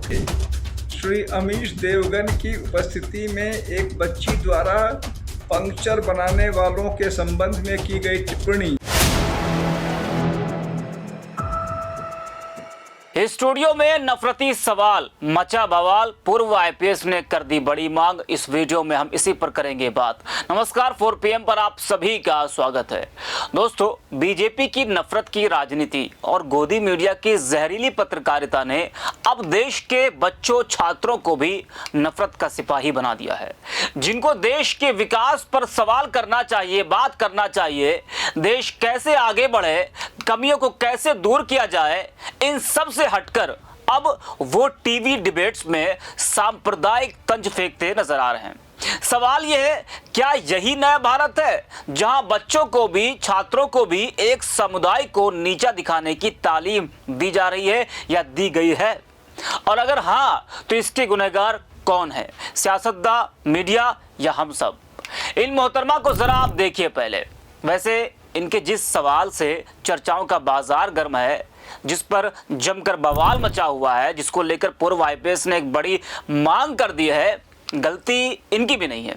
थे। श्री अमीश देवगन की उपस्थिति में एक बच्ची द्वारा पंक्चर बनाने वालों के संबंध में की गई टिप्पणी। स्टूडियो में नफरती सवाल, मचा बवाल, पूर्व आईपीएस ने कर दी बड़ी मांग। इस वीडियो में हम इसी पर करेंगे बात। नमस्कार, 4 PM पर आप सभी का स्वागत है। दोस्तों, बीजेपी की नफरत की राजनीति और गोदी मीडिया की जहरीली पत्रकारिता ने अब देश के बच्चों, छात्रों को भी नफरत का सिपाही बना दिया है, जिनको देश के विकास पर सवाल करना चाहिए, बात करना चाहिए, देश कैसे आगे बढ़े, कमियों को कैसे दूर किया जाए, इन सब से हटकर अब वो टीवी डिबेट्स में सांप्रदायिक तंज फेंकते नजर आ रहे हैं। सवाल यह है, क्या यही नया भारत है जहां बच्चों को भी, छात्रों को भी एक समुदाय को नीचा दिखाने की तालीम दी जा रही है या दी गई है? और अगर हां, तो इसके गुनहगार कौन है? सियासतदान, मीडिया या हम सब? इन मोहतरमा को जरा आप देखिए पहले। वैसे इनके जिस सवाल से चर्चाओं का बाजार गर्म है, जिस पर जमकर बवाल मचा हुआ है, जिसको लेकर पूर्व आईपीएस ने एक बड़ी मांग कर दी है, गलती इनकी भी नहीं है,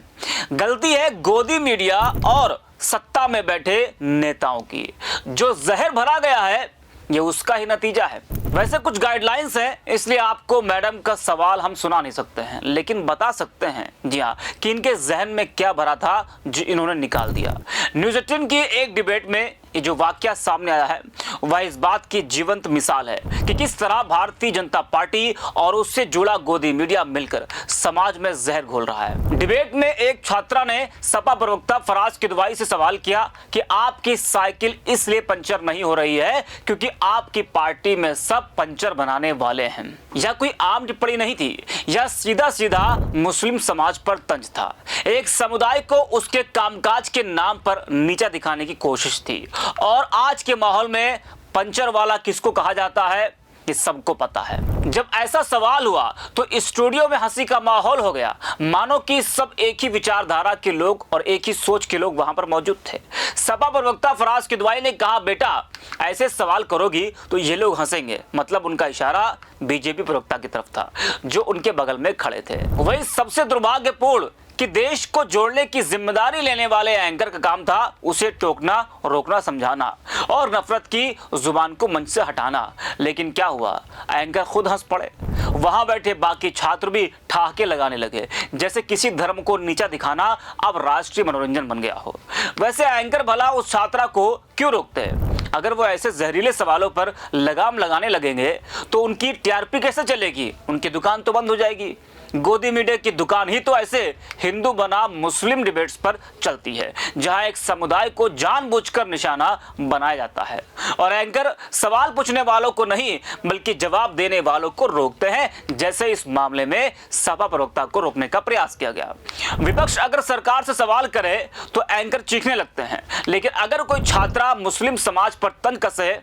गलती है गोदी मीडिया और सत्ता में बैठे नेताओं की। जो जहर भरा गया है, ये उसका ही नतीजा है। वैसे कुछ गाइडलाइंस हैं, इसलिए आपको मैडम का सवाल हम सुना नहीं सकते हैं, लेकिन बता सकते हैं, जी हाँ, कि इनके जहन में क्या भरा था जो इन्होंने निकाल दिया। न्यूज़ 18 की एक डिबेट में ये जो वाकया सामने आया है, वह इस बात की जीवंत मिसाल है कि किस तरह भारतीय जनता पार्टी और उससे जुड़ा गोदी मीडिया मिलकर समाज में जहर घोल रहा है। डिबेट में एक छात्रा ने सपा प्रवक्ता फराज किदवाई से सवाल किया कि आपकी साइकिल इसलिए पंचर नहीं हो रही है क्योंकि आपकी पार्टी में सब पंचर बनाने वाले हैं। यह कोई आम टिप्पणी नहीं थी, यह सीधा सीधा मुस्लिम समाज पर तंज था। एक समुदाय को उसके कामकाज के नाम पर नीचा दिखाने की कोशिश थी। और आज के माहौल में पंचर वाला किसको कहा जाता है, ये सबको पता है। जब ऐसा सवाल हुआ तो स्टूडियो में हंसी का माहौल हो गया, मानो कि सब एक ही विचारधारा के लोग और एक ही सोच के लोग वहां पर मौजूद थे। सपा प्रवक्ता फराज किदवाई ने कहा, बेटा ऐसे सवाल करोगी तो ये लोग हंसेंगे। मतलब उनका इशारा बीजेपी प्रवक्ता की तरफ था, जो उनके बगल में खड़े थे। वही सबसे दुर्भाग्यपूर्ण कि देश को जोड़ने की जिम्मेदारी लेने वाले एंकर का काम था उसे टोकना, रोकना, समझाना और नफरत की जुबान को मंच से हटाना। लेकिन क्या हुआ, एंकर खुद हंस पड़े। वहां बैठे बाकी छात्र भी ठहाके लगाने लगे, जैसे किसी धर्म को नीचा दिखाना अब राष्ट्रीय मनोरंजन बन गया हो। वैसे एंकर भला उस छात्रा को क्यों रोकते हैं? अगर वो ऐसे जहरीले सवालों पर लगाम लगाने लगेंगे तो उनकी टीआरपी कैसे चलेगी? उनकी दुकान तो बंद हो जाएगी। गोदी मीडिया की दुकान ही तो ऐसे हिंदू बनाम मुस्लिम डिबेट्स पर चलती है, जहां एक समुदाय को जानबूझकर निशाना बनाया जाता है और एंकर सवाल पूछने वालों को नहीं बल्कि जवाब देने वालों को रोकते हैं, जैसे इस मामले में सपा प्रवक्ता को रोकने का प्रयास किया गया। विपक्ष अगर सरकार से सवाल करे तो एंकर चीखने लगते हैं, लेकिन अगर कोई छात्रा मुस्लिम समाज पर तंज कसे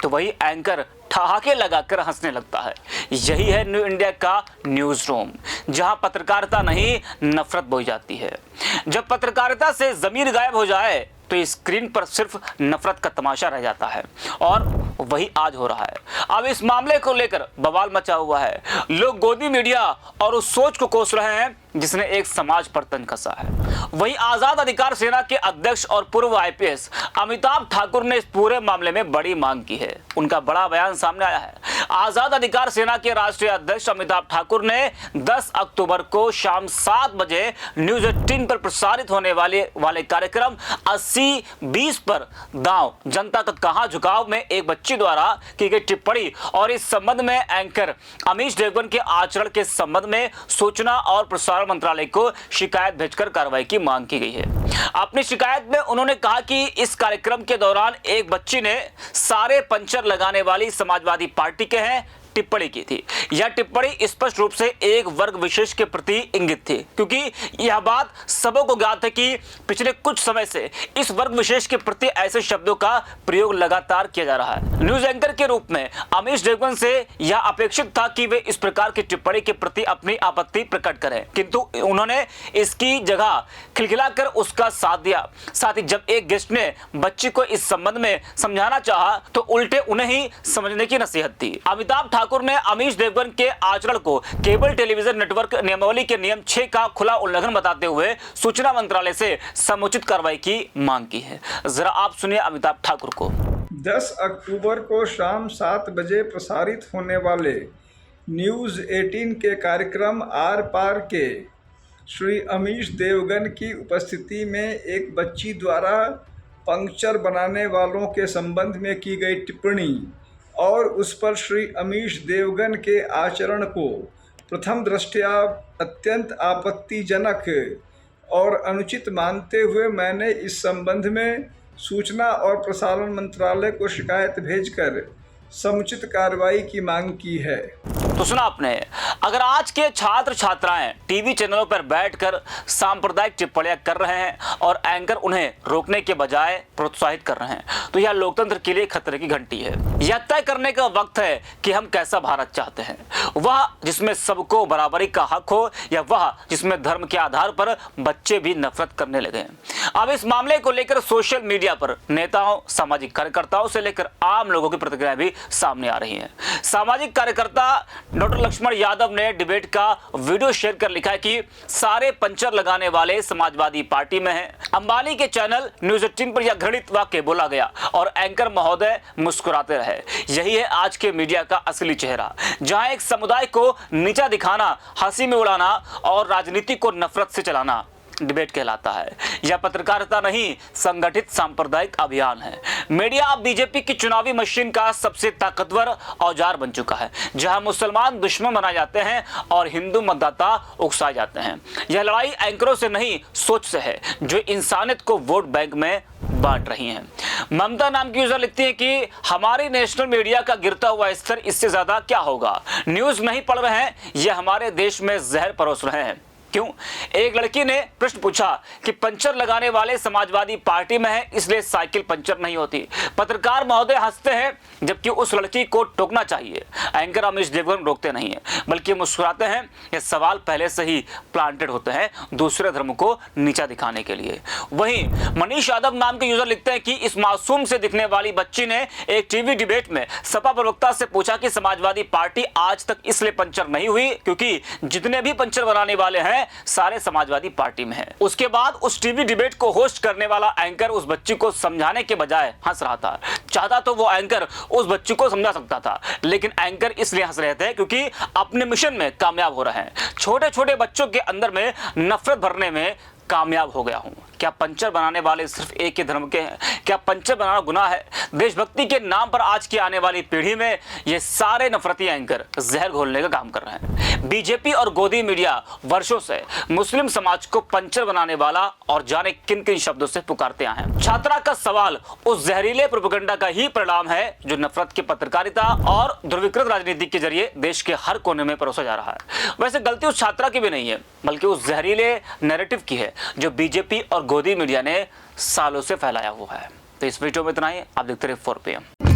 तो वही एंकर ठहाके लगाकर हंसने लगता है। यही है न्यू इंडिया का न्यूज रूम, जहां पत्रकारिता नहीं नफरत बोई जाती है। जब पत्रकारिता से ज़मीर गायब हो जाए तो स्क्रीन पर सिर्फ नफरत का तमाशा रह जाता है, और वही आज हो रहा है। अब इस मामले को लेकर बवाल मचा हुआ है। लोग गोदी मीडिया और उस सोच को कोस रहे हैं जिसने एक समाज पर तंज कसा है। वही आजाद अधिकार सेना के अध्यक्ष और पूर्व आईपीएस अमिताभ ठाकुर ने इस पूरे मामले में बड़ी मांग की है। उनका बड़ा बयान सामने आया है। आजाद अधिकार सेना के राष्ट्रीय अध्यक्ष अमिताभ ठाकुर ने 10 अक्टूबर को शाम 7 बजे न्यूज़ 18 पर प्रसारित होने वाले कार्यक्रम 80-20 पर दांव जनता का कहां झुकाव में एक बच्ची द्वारा की गई टिप्पणी और इस संबंध में एंकर अमीश देवगन के आचरण के संबंध में सूचना और प्रसारण मंत्रालय को शिकायत भेजकर कार्रवाई की मांग की गई है। अपनी शिकायत में उन्होंने कहा कि इस कार्यक्रम के दौरान एक बच्ची ने सारे पंचर लगाने वाली समाजवादी पार्टी के हैं टिप्पणी की थी। यह टिप्पणी स्पष्ट रूप से एक वर्ग विशेष के प्रति इंगित थी, क्योंकि यह बात सबों को ज्ञात है कि पिछले कुछ समय से इस वर्ग विशेष के प्रति ऐसे शब्दों का प्रयोग लगातार किया जा रहा है। न्यूज एंकर के रूप में अमीश देवगन से यह अपेक्षित था कि वे इस प्रकार की टिप्पणी के प्रति अपनी आपत्ति प्रकट करें, किंतु उन्होंने इसकी जगह खिलखिलाकर उसका साथ दिया। साथ ही जब एक गेस्ट ने बच्ची को इस संबंध में समझाना चाहा तो उल्टे उन्हें ही समझने की नसीहत दी। अमिताभ ठाकुर ने अमीश देवगन के आचरण को केबल टेलीविजन नेटवर्क नियमावली के नियम 6 का खुला उल्लंघन बताते हुए सूचना मंत्रालय से समुचित कार्रवाई की मांग की है। जरा आप सुनिए अमिताभ ठाकुर को। 10 अक्टूबर को शाम 7 बजे प्रसारित होने वाले न्यूज़ 18 के कार्यक्रम आर पार के श्री अमीश देवगन की उपस्थिति में एक बच्ची द्वारा पंक्चर बनाने वालों के संबंध में की गई टिप्पणी और उस पर श्री अमीश देवगन के आचरण को प्रथम दृष्टया अत्यंत आपत्तिजनक और अनुचित मानते हुए मैंने इस संबंध में सूचना और प्रसारण मंत्रालय को शिकायत भेजकर समुचित कार्रवाई की मांग की है। तो सुना आपने, अगर आज के छात्र छात्राएं टीवी चैनलों पर बैठकर सांप्रदायिक टिप्पणियां कर रहे हैं और एंकर उन्हें रोकने के बजाय प्रोत्साहित कर रहे हैं, तो यह लोकतंत्र के लिए खतरे की घंटी है। यह तय करने का वक्त है कि हम कैसा भारत चाहते हैं, वह जिसमें सबको बराबरी का हक हो या वह जिसमें धर्म के आधार पर बच्चे भी नफरत करने लगे। अब इस मामले को लेकर सोशल मीडिया पर नेताओं, सामाजिक कार्यकर्ताओं से लेकर आम लोगों की प्रतिक्रिया भी सामने आ रही है। सामाजिक कार्यकर्ता डॉक्टर लक्ष्मण यादव ने डिबेट का वीडियो शेयर कर लिखा है कि सारे पंचर लगाने वाले समाजवादी पार्टी में हैं। अंबानी के चैनल न्यूज़ 18 पर यह घृणित वाक्य बोला गया और एंकर महोदय मुस्कुराते रहे। यही है आज के मीडिया का असली चेहरा, जहां एक समुदाय को नीचा दिखाना, हंसी में उड़ाना और राजनीति को नफरत से चलाना डिबेट कहलाता है। यह पत्रकारिता नहीं, संगठित सांप्रदायिक अभियान है। मीडिया अब बीजेपी की चुनावी मशीन का सबसे ताकतवर औजार बन चुका है, जहां मुसलमान दुश्मन बनाए जाते हैं और हिंदू मतदाता उकसाए जाते हैं। यह लड़ाई एंकरों से नहीं, सोच से है, जो इंसानियत को वोट बैंक में बांट रही हैं। ममता नाम की यूजर लिखती है कि हमारी नेशनल मीडिया का गिरता हुआ स्तर इससे ज्यादा क्या होगा। न्यूज नहीं पढ़ रहे हैं, यह हमारे देश में जहर परोस रहे हैं। क्यों? एक लड़की ने प्रश्न पूछा कि पंचर लगाने वाले समाजवादी पार्टी में है, इसलिए साइकिल पंचर नहीं होती। पत्रकार महोदय हंसते हैं, जबकि उस लड़की को टोकना चाहिए। एंकर अमीश देवगन रोकते नहीं है, बल्कि मुस्कुराते हैं। ये सवाल पहले से ही प्लांटेड होते हैं, दूसरे धर्म को नीचा दिखाने के लिए। वहीं मनीष यादव नाम के यूजर लिखते हैं कि इस मासूम से दिखने वाली बच्ची ने एक टीवी डिबेट में सपा प्रवक्ता से पूछा कि समाजवादी पार्टी आज तक इसलिए पंचर नहीं हुई क्योंकि जितने भी पंचर बनाने वाले हैं सारे समाजवादी पार्टी में है। उसके बाद उस टीवी डिबेट को होस्ट करने वाला एंकर उस बच्ची को समझाने के बजाय हंस रहा था। चाहता तो वो एंकर उस बच्ची को समझा सकता था, लेकिन एंकर इसलिए हंस रहे थे क्योंकि अपने मिशन में कामयाब हो रहे हैं। छोटे छोटे बच्चों के अंदर में नफरत भरने में कामयाब हो गया हूं। क्या पंचर बनाने वाले सिर्फ एक ही धर्म के हैं? क्या पंचर बनाना गुनाह है? देशभक्ति के नाम पर आज की आने वाली पीढ़ी में ये सारे नफरती एंकर जहर घोलने का काम कर रहे हैं। बीजेपी और गोदी मीडिया वर्षों से मुस्लिम समाज को पंचर बनाने वाला और जाने किन किन शब्दों से पुकारते आए हैं। छात्रा का सवाल उस जहरीले प्रोपेगेंडा का ही परिणाम है जो नफरत की पत्रकारिता और ध्रुवीकृत राजनीति के जरिए देश के हर कोने में परोसा जा रहा है। वैसे गलती उस छात्रा की भी नहीं है, बल्कि उस जहरीले नैरेटिव की है जो बीजेपी और गोदी मीडिया ने सालों से फैलाया हुआ है। तो इस वीडियो में इतना ही। आप देखते रहिए 4PM।